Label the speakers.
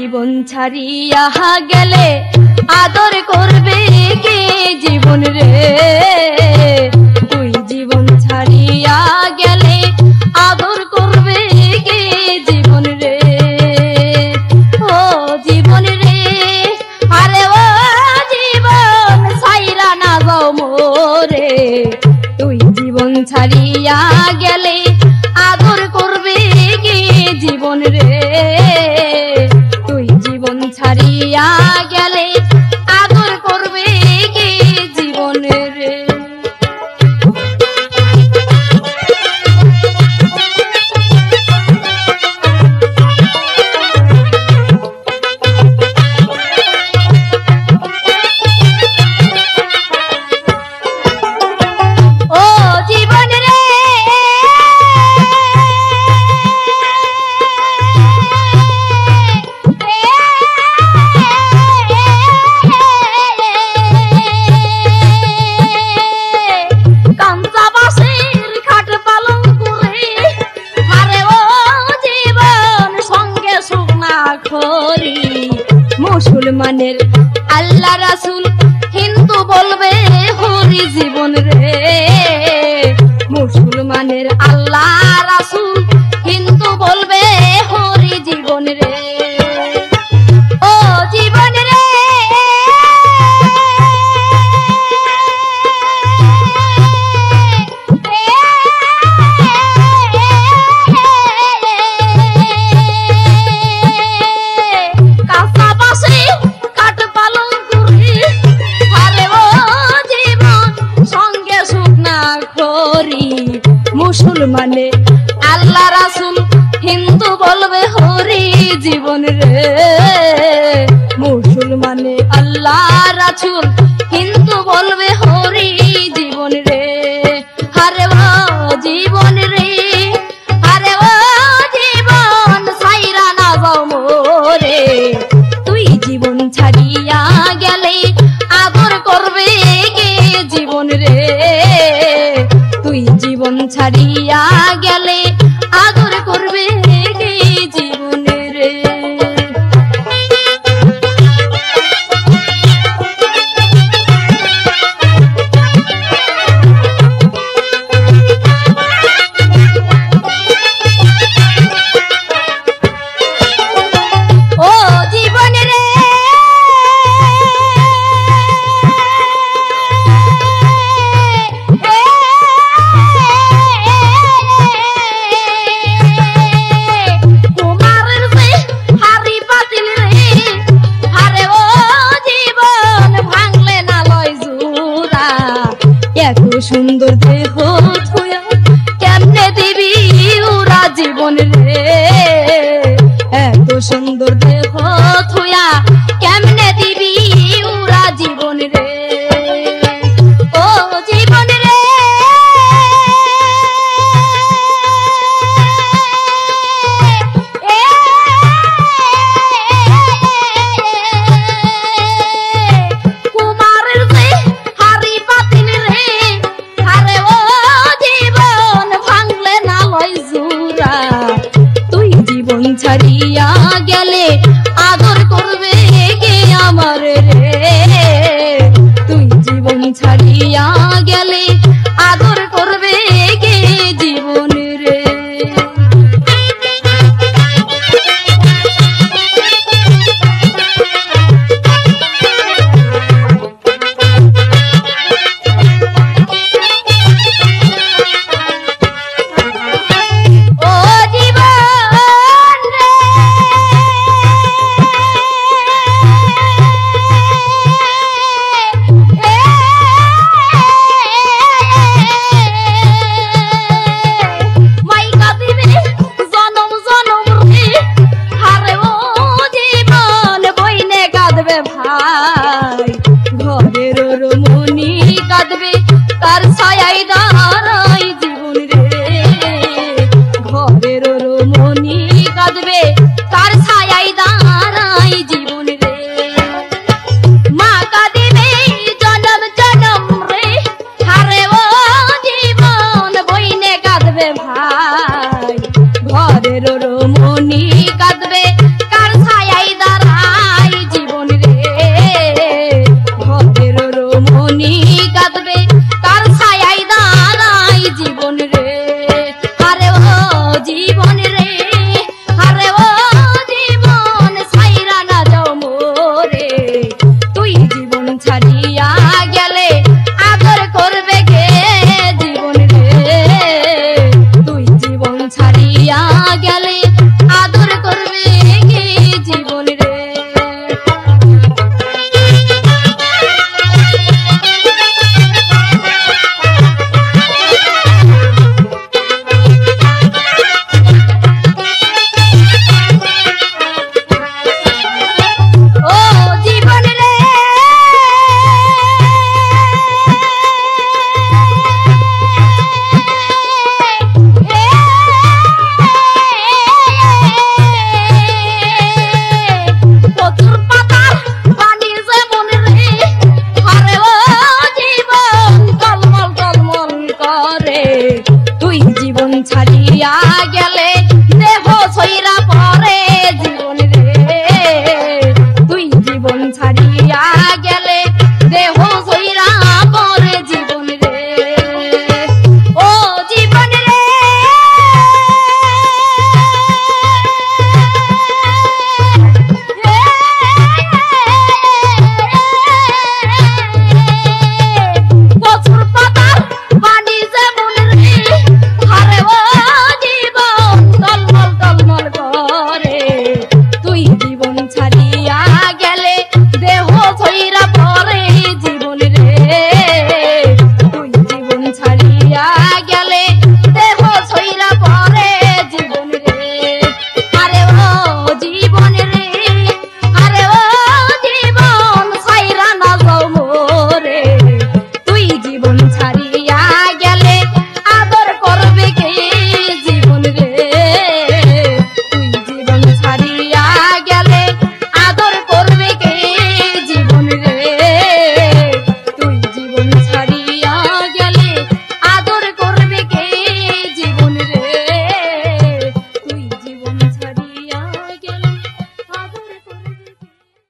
Speaker 1: জীবন ছাড়িয়া গেলে আদর করবে কে জীবন রে তুই জীবন ছাড়িয়া গেলে আদর করবে কে জীবন রে ও জীবন রে আরে ও জীবন ছাইরা না যাও মোরে তুই জীবন ছাড়িয়া গেলে আদর করবে কে জীবন রে তুই জীবন ছাড়িয়া গেলে আদর করবে কে জীবন রে মুসলমানের আল্লাহ রাসূল হিন্দু বলবে হরি জীবন রে মুসলমানের আল্লাহ রাসূল হিন্দু বলবে হরি জীবন রে ও জীবন রে মুসলমানে আল্লাহ রাসূল হিন্দু বলবে হরি জীবন রে মুসলমানে আল্লাহ রাসূল হিন্দু বলবে হরি জীবন রে আরে ও জীবন রে আরে ও জীবন ছাইরা না যাও মোরে তুই জীবন ছাড়িয়া গেলে আদর করবে কে জীবন রে তুই জীবন ছাড়িয়া গেলে আদর করবে কে জীবন রে ও জীবন রে সুন্দর